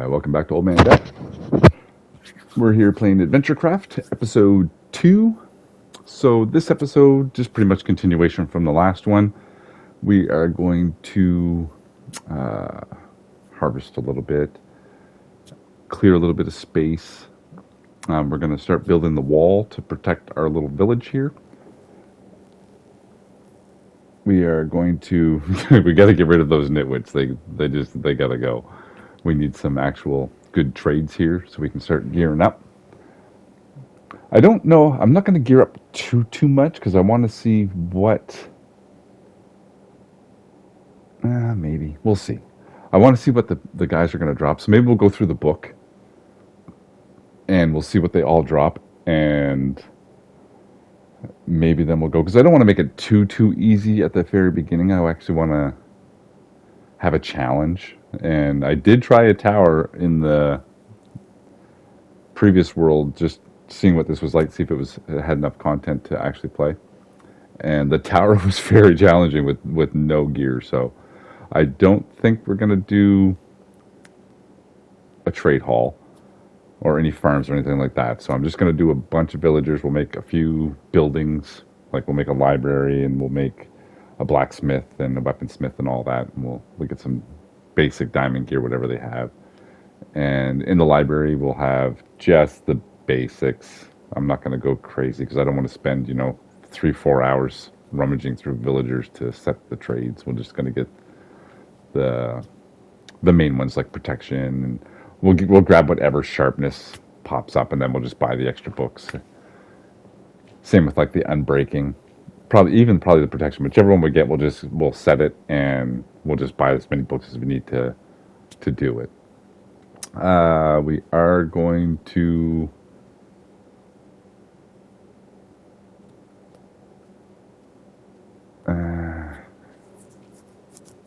Welcome back to OldManDakk. We're here playing AdventureCraft, episode 2. So this episode, just pretty much continuation from the last one. We are going to harvest a little bit, clear a little bit of space. We're going to start building the wall to protect our little village here. We are going to, we got to get rid of those nitwits. They got to go. We need some actual good trades here so we can start gearing up. I don't know. I'm not going to gear up too much because I want to see what. Maybe we'll see. I want to see what the guys are going to drop. So maybe we'll go through the book and we'll see what they all drop, and maybe then we'll go, because I don't want to make it too easy at the very beginning. I actually want to have a challenge. And I did try a tower in the previous world, just seeing what this was like, see if it had enough content to actually play. And the tower was very challenging with no gear. So I don't think we're going to do a trade hall or any farms or anything like that. So I'm just going to do a bunch of villagers. We'll make a few buildings, like we'll make a library, and we'll make a blacksmith and a weaponsmith and all that. And we'll get some basic diamond gear, whatever they have. And in the library, we'll have just the basics. I'm not going to go crazy because I don't want to spend, 3-4 hours rummaging through villagers to set the trades. We're just going to get the main ones, like protection, and we'll grab whatever sharpness pops up, and then we'll just buy the extra books. Same with like the unbreaking, probably the protection. Whichever one we get, we'll set it, and we'll just buy as many books as we need to do it. We are going to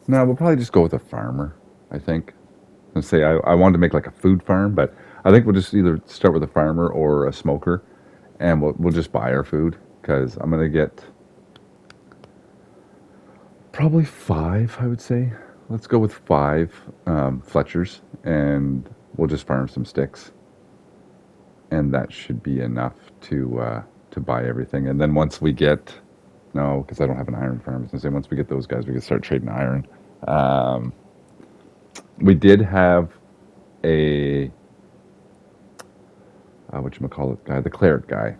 no, we'll probably just go with a farmer, I think. And say I wanted to make like a food farm, but I think we'll just either start with a farmer or a smoker, and we'll just buy our food, because I'm gonna get probably 5, I would say. Let's go with 5 Fletchers, and we'll just farm some sticks, and that should be enough to buy everything. And then once we get, no, because I don't have an iron farm. I was gonna say once we get those guys, we can start trading iron. We did have a whatchamacallit guy, the cleric guy,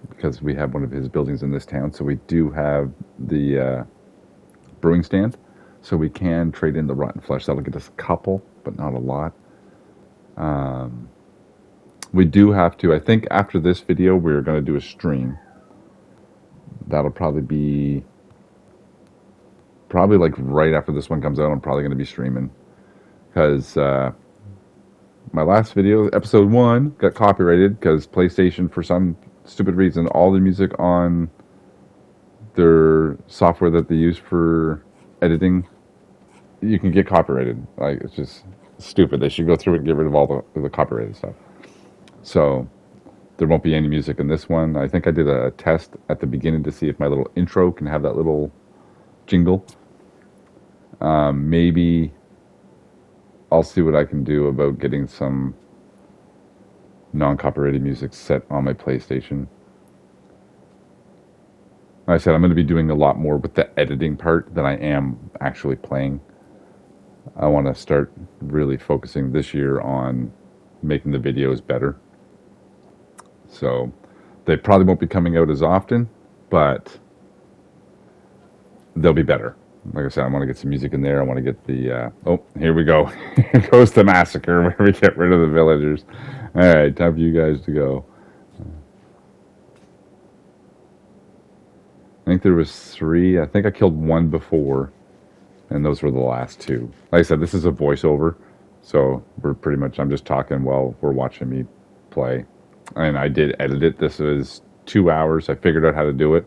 because we have one of his buildings in this town. So we do have the brewing stand, so we can trade in the rotten flesh. That'll get us a couple, but not a lot. We do have to, I think after this video, we're going to do a stream. That'll probably be like right after this one comes out. I'm probably going to be streaming, because my last video, episode 1, got copyrighted because PlayStation, for some stupid reason, all the music on their software that they use for editing, you can get copyrighted. Like, it's just stupid. They should go through it and get rid of all the copyrighted stuff. So there won't be any music in this one. I think I did a test at the beginning to see if my little intro can have that little jingle. Maybe I'll see what I can do about getting some non-copyrighted music set on my PlayStation. Like I said, I'm going to be doing a lot more with the editing part than I am actually playing. I want to start really focusing this year on making the videos better. So they probably won't be coming out as often, but they'll be better. Like I said, I want to get some music in there. I want to get the... oh, here we go. Here goes the massacre where we get rid of the villagers. All right, time for you guys to go. I think there was 3. I think I killed 1 before, and those were the last 2. Like I said, this is a voiceover, so we're pretty much... I'm just talking while we're watching me play. And I did edit it. This was 2 hours. I figured out how to do it.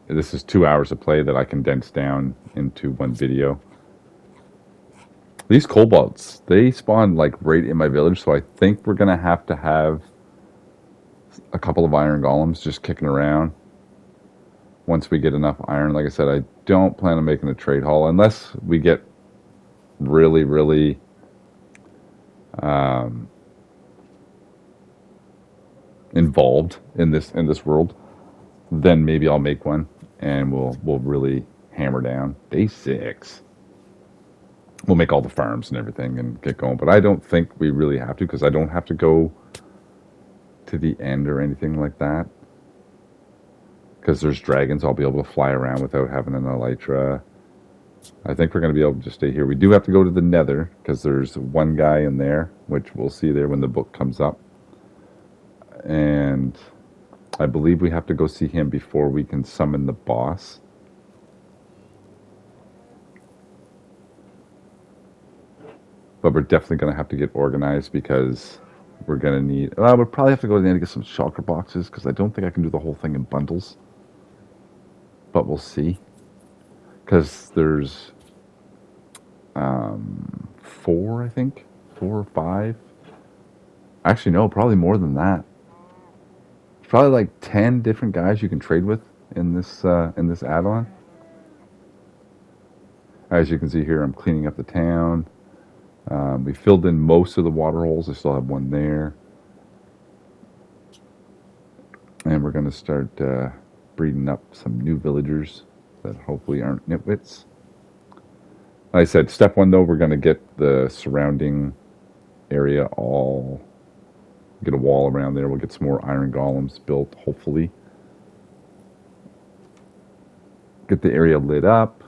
This is 2 hours of play that I condensed down into one video. These kobolds, they spawn like right in my village, so I think we're going to have a couple of iron golems just kicking around once we get enough iron. Like I said, I don't plan on making a trade hall unless we get really, really involved in this world, then maybe I'll make one and we'll really hammer down. Day 6. We'll make all the farms and everything and get going. But I don't think we really have to because I don't have to go to the end or anything like that. Because there's dragons, I'll be able to fly around without having an elytra. I think we're going to be able to just stay here. We do have to go to the nether because there's one guy in there, which we'll see there when the book comes up. And I believe we have to go see him before we can summon the boss. But we're definitely going to have to get organized because we're going to need... Well, we'll probably have to go to the end to get some shulker boxes because I don't think I can do the whole thing in bundles. But we'll see. Because there's 4, I think. 4 or 5. Actually, no, probably more than that. There's probably like 10 different guys you can trade with in this add-on. As you can see here, I'm cleaning up the town. We filled in most of the water holes. I still have one there. And we're going to start breeding up some new villagers that hopefully aren't nitwits. Like I said, step 1 though, we're going to get the surrounding area all... Get a wall around there. We'll get some more iron golems built, hopefully. Get the area lit up.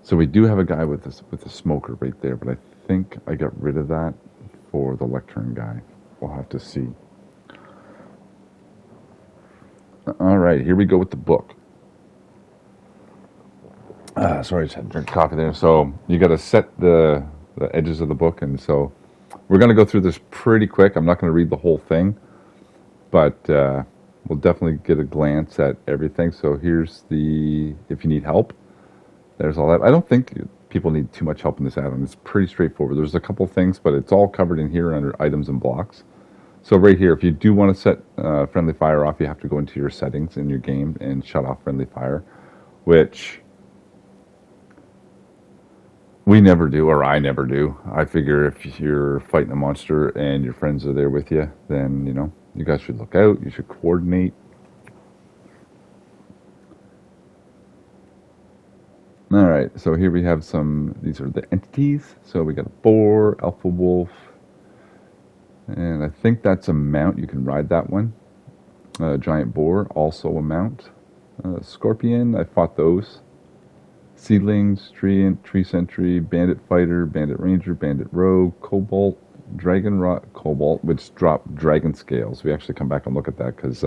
So we do have a guy with a smoker right there, but I think I got rid of that for the lectern guy. We'll have to see. All right, here we go with the book. Sorry, I just had to drink coffee there. So you got to set the edges of the book, and so we're going to go through this pretty quick. I'm not going to read the whole thing, but we'll definitely get a glance at everything. So here's the, if you need help, there's all that. I don't think people need too much help in this add-on. It's pretty straightforward. There's a couple things, but it's all covered in here under items and blocks. So right here, if you do want to set friendly fire off, you have to go into your settings in your game and shut off friendly fire, which we never do, or I never do. I figure if you're fighting a monster and your friends are there with you, then, you know, you guys should look out. You should coordinate. All right, so here we have these are the entities. So we got a boar, alpha wolf, and I think that's a mount. You can ride that one. Giant boar, also a mount. Scorpion, I fought those. Seedlings, tree sentry, bandit fighter, bandit ranger, bandit rogue, cobalt, dragon rot, cobalt, which drop dragon scales. We actually come back and look at that because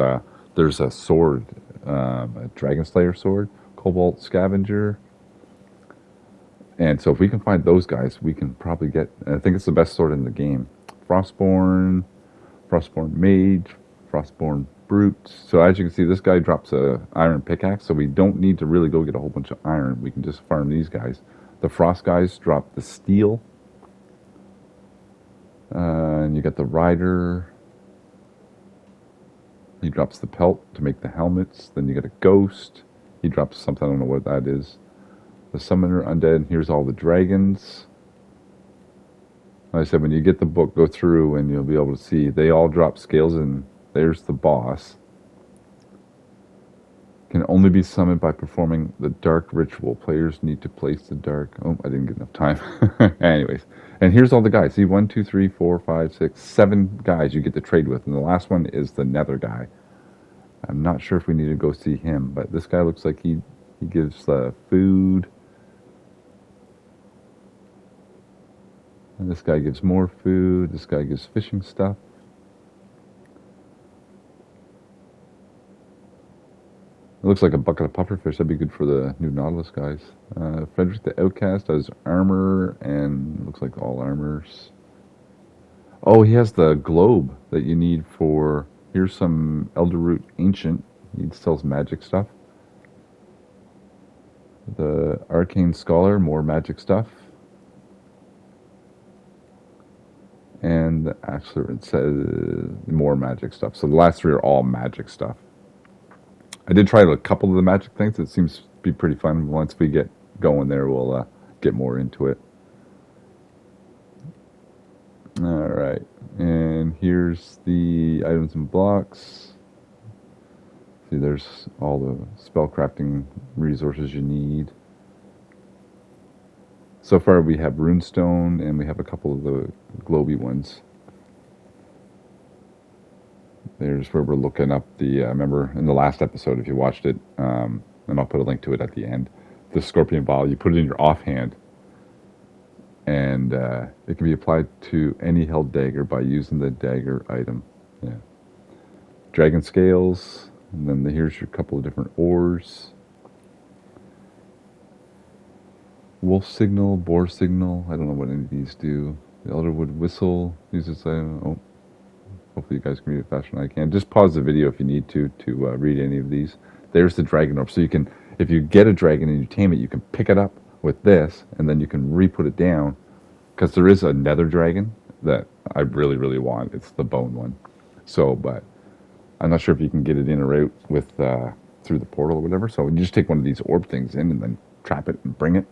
there's a sword, a dragon slayer sword, cobalt scavenger. And so if we can find those guys, we can probably get, I think it's the best sword in the game. Frostborn mage, Frostborn brute. So as you can see, this guy drops a iron pickaxe, so we don't need to really go get a whole bunch of iron. We can just farm these guys. The frost guys drop the steel. And you got the rider. He drops the pelt to make the helmets. Then you got a ghost. He drops something, I don't know what that is. The summoner, undead, here's all the dragons. Like I said, when you get the book, go through and you'll be able to see they all drop scales, and there's the boss. Can only be summoned by performing the dark ritual. Players need to place the dark... Oh, I didn't get enough time. Anyways, and here's all the guys. See, 1, 2, 3, 4, 5, 6, 7 guys you get to trade with, and the last one is the nether guy. I'm not sure if we need to go see him, but this guy looks like he gives food. And this guy gives more food. This guy gives fishing stuff. It looks like a bucket of pufferfish. That'd be good for the new Nautilus guys. Frederick the Outcast has armor, and looks like all armors. Oh, he has the globe that you need for... Here's some Elderroot Ancient. He sells magic stuff. The Arcane Scholar, more magic stuff. And actually it says more magic stuff. So the last 3 are all magic stuff. I did try a couple of the magic things. It seems to be pretty fun. Once we get going there, we'll get more into it. here's the items and blocks. See, there's all the spellcrafting resources you need. So far we have runestone and we have a couple of the globy ones. There's where we're looking up the, remember in the last episode, if you watched it, and I'll put a link to it at the end, the scorpion vial, you put it in your offhand, and it can be applied to any held dagger by using the dagger item. Yeah. Dragon scales, and then here's your couple of different ores. Wolf signal, boar signal, I don't know what any of these do. The elderwood whistle uses, oh, hopefully you guys can read it faster than I can. Just pause the video if you need to read any of these. There's the dragon orb. So you can, if you get a dragon and you tame it, you can pick it up with this, and then you can re-put it down. Because there is a nether dragon that I really, really want. It's the bone one. So, but I'm not sure if you can get it in or out with through the portal or whatever. So you just take one of these orb things in and then trap it and bring it.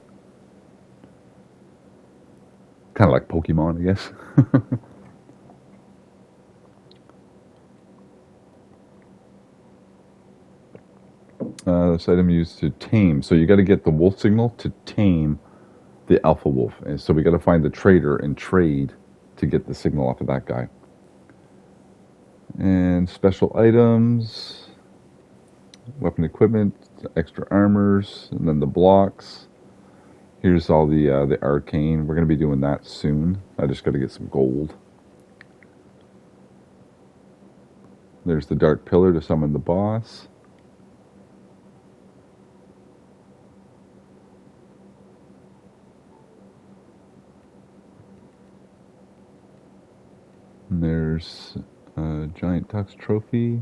Kind of like Pokemon, I guess. This item used to tame. So you got to get the wolf signal to tame the alpha wolf. And so we got to find the trader and trade to get the signal off of that guy. And special items, weapon equipment, extra armors, and then the blocks. Here's all the arcane. We're going to be doing that soon. I just got to get some gold. There's the dark pillar to summon the boss. And there's a giant tux trophy.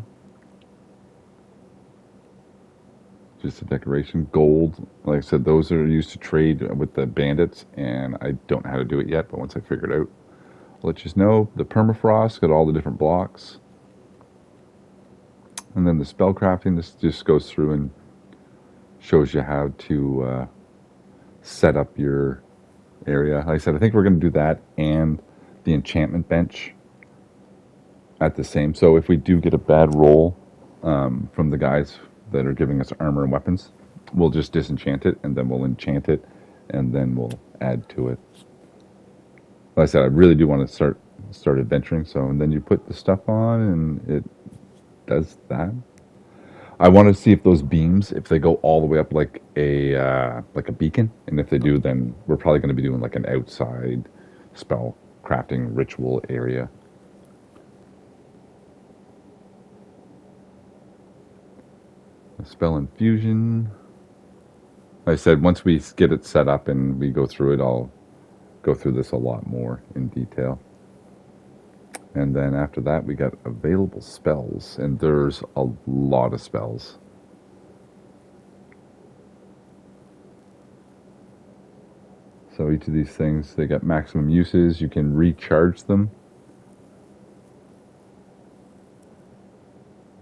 Just a decoration. Gold. Like I said, those are used to trade with the bandits, and I don't know how to do it yet, but once I figure it out, I'll let you know. The permafrost, got all the different blocks. And then the spell crafting, this just goes through and shows you how to set up your area. Like I said, I think we're going to do that and the enchantment bench at the same. So if we do get a bad roll from the guys that are giving us armor and weapons, we'll just disenchant it, and then we'll enchant it, and then we'll add to it. Like I said, I really do want to start adventuring. So, and then you put the stuff on, and it does that. I want to see if those beams, if they go all the way up like a beacon, and if they do, then we're probably going to be doing like an outside spell crafting ritual area. Spell infusion. Like I said, once we get it set up and we go through it, I'll go through this a lot more in detail. And then after that, we got available spells, and there's a lot of spells. So each of these things, they got maximum uses. You can recharge them.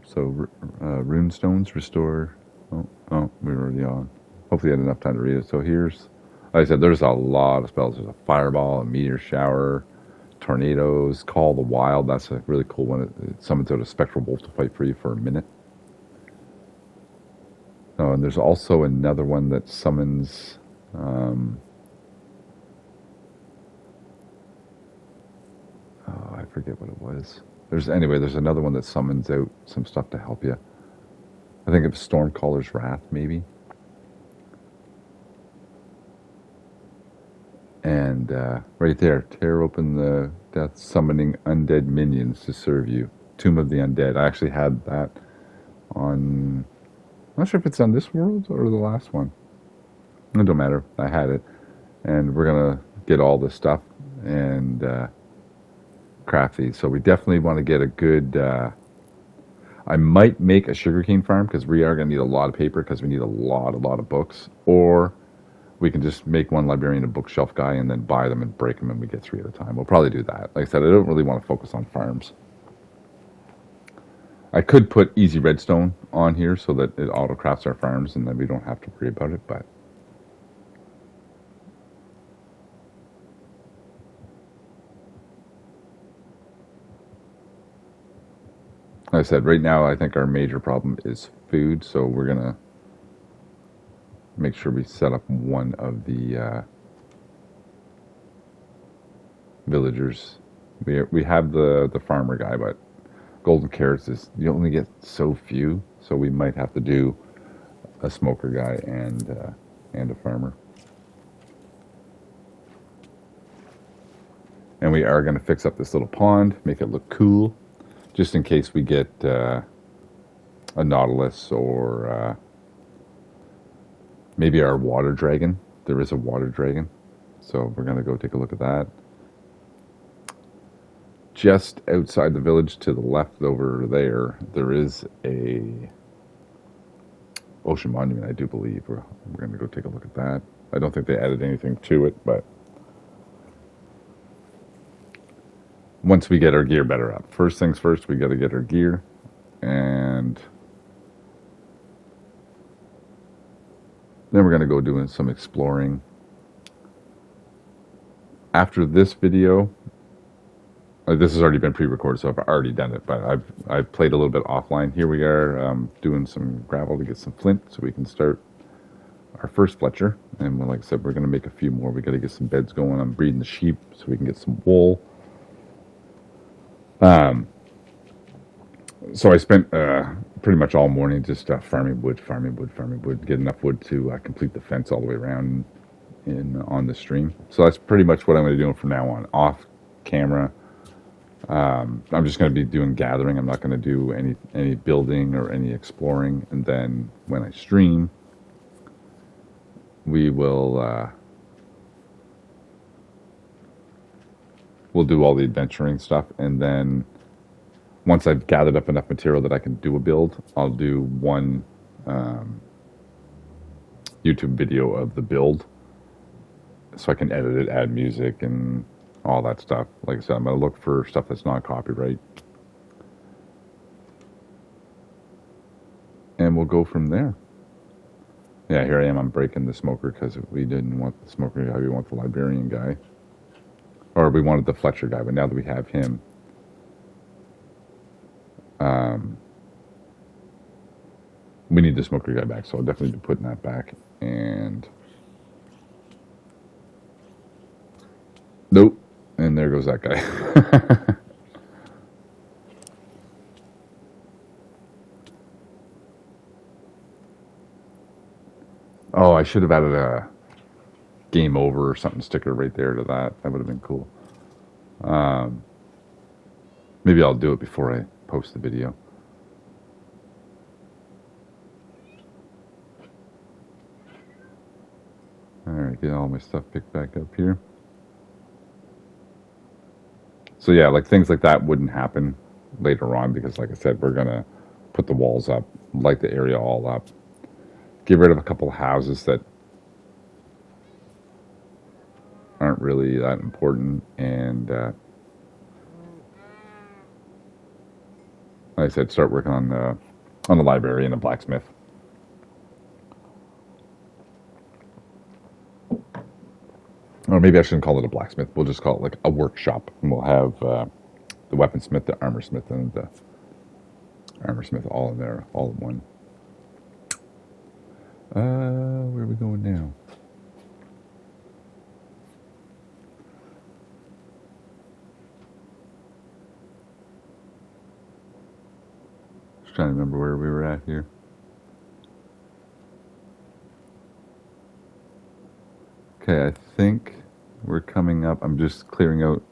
So runestones restore. Oh, we were already on. Hopefully I had enough time to read it. So here's, like I said, there's a lot of spells. There's a fireball, a meteor shower, tornadoes, call the wild. That's a really cool one. It summons out a spectral wolf to fight for you for a minute. Oh, and there's also another one that summons. I forget what it was. There's another one that summons out some stuff to help you. I think it was Stormcaller's Wrath, maybe. And right there, tear open the death, summoning undead minions to serve you. Tomb of the Undead. I actually had that on. I'm not sure if it's on this world or the last one. It don't matter. I had it, and we're gonna get all this stuff and craft these. So we definitely want to get a good. I might make a sugarcane farm because we are going to need a lot of paper because we need a lot of books. Or we can just make one librarian a bookshelf guy and then buy them and break them, and we get 3 at a time. We'll probably do that. Like I said, I don't really want to focus on farms. I could put easy redstone on here so that it auto crafts our farms and then we don't have to worry about it, but Like I said, right now I think our major problem is food, so we're gonna make sure we set up one of the villagers. We have the farmer guy, but golden carrots is you only get so few, so we might have to do a smoker guy and a farmer. And we are going to fix up this little pond, make it look cool, just in case we get a nautilus or maybe our water dragon. There is a water dragon, so we're going to go take a look at that. Just outside the village to the left over there, there is a ocean monument, I do believe. We're going to go take a look at that. I don't think they added anything to it, but once we get our gear better up. First things first, we got to get our gear, and then we're going to go doing some exploring. After this video, this has already been pre-recorded, so I've already done it, but I've played a little bit offline. Here we are doing some gravel to get some flint so we can start our first Fletcher. And like I said, we're going to make a few more. We got to get some beds going. I'm breeding the sheep so we can get some wool. So I spent pretty much all morning just farming wood, get enough wood to complete the fence all the way around on the stream. So that's pretty much what I'm going to do from now on. Off camera, I'm just going to be doing gathering. I'm not going to do any building or any exploring. And then when I stream, we will we'll do all the adventuring stuff, and then once I've gathered up enough material that I can do a build, I'll do one YouTube video of the build so I can edit it, add music, and all that stuff. Like I said, I'm going to look for stuff that's not copyright. And we'll go from there. Yeah, here I am. I'm breaking the smoker because we didn't want the smoker guy. We want the librarian guy. Or we wanted the Fletcher guy, but now that we have him, we need the smoker guy back, so I'll definitely be putting that back. And nope, and there goes that guy. Oh, I should have added a game over or something sticker right there to that. That would have been cool. Maybe I'll do it before I post the video. Alright, get all my stuff picked back up here. So yeah, like things like that wouldn't happen later on because like I said, we're going to put the walls up, light the area all up, get rid of a couple of houses that aren't really that important, and like I said, start working on the library and the blacksmith. Or maybe I shouldn't call it a blacksmith. We'll just call it like a workshop, and we'll have the weaponsmith, the armorsmith, and the armorsmith all in there, all in one. Where are we going now? Just trying to remember where we were at here. Okay, I think we're coming up. I'm just clearing out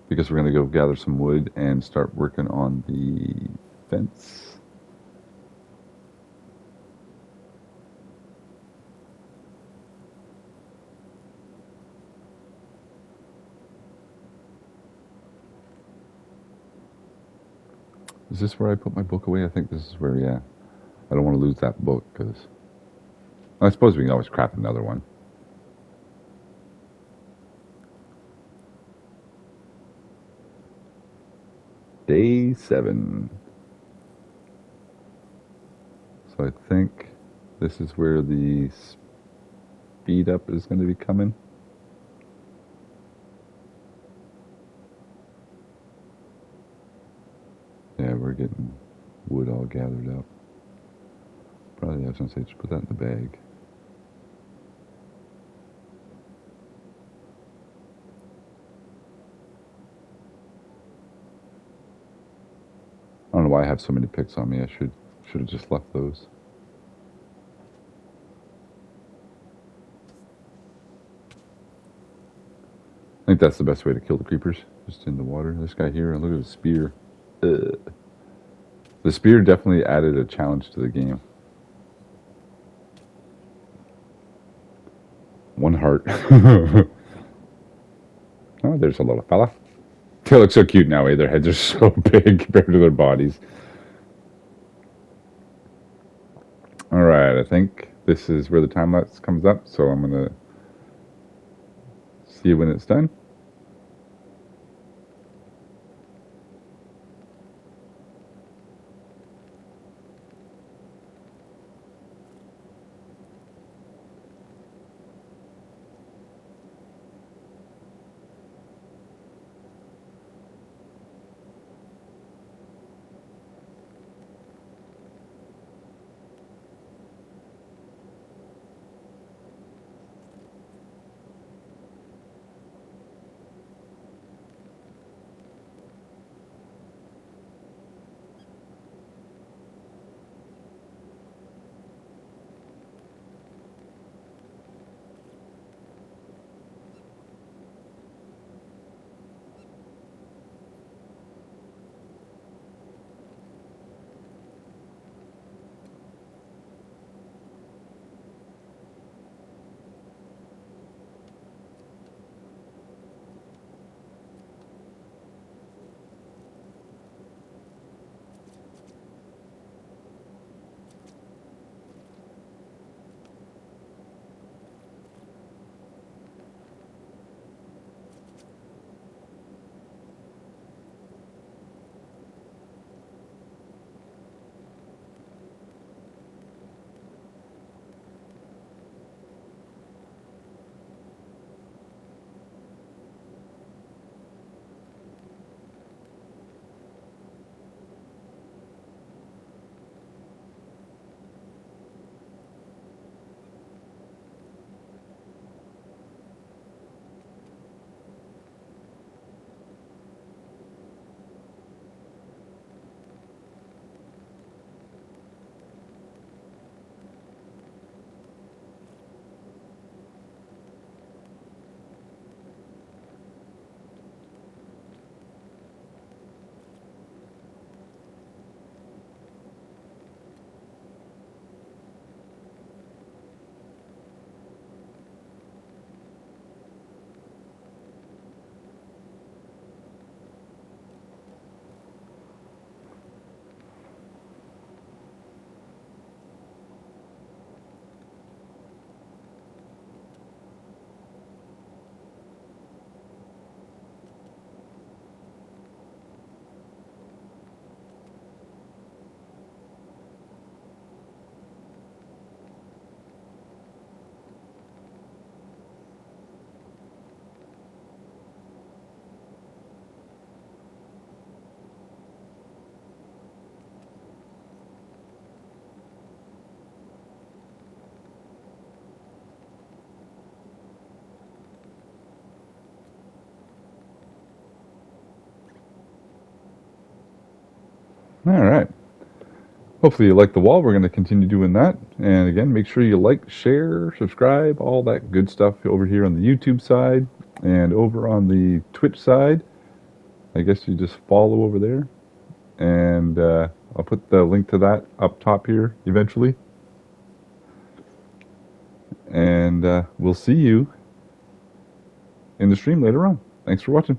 because we're going to go gather some wood and start working on the fence. Is this where I put my book away? I think this is where, yeah. I don't want to lose that book because I suppose we can always craft another one. Day 7. So I think this is where the speed up is going to be coming. Yeah, we're getting wood all gathered up. Probably I was going to say just put that in the bag. I don't know why I have so many picks on me. I should have just left those. I think that's the best way to kill the creepers. Just in the water. This guy here, look at the spear. Ugh. The spear definitely added a challenge to the game. One heart. Oh, there's a little fella. They look so cute now, eh? Their heads are so big compared to their bodies. Alright, I think this is where the time lapse comes up, so I'm going to see when it's done. Alright. Hopefully you like the wall. We're going to continue doing that. And again, make sure you like, share, subscribe, all that good stuff over here on the YouTube side. And over on the Twitch side, I guess you just follow over there. And I'll put the link to that up top here eventually. And we'll see you in the stream later on. Thanks for watching.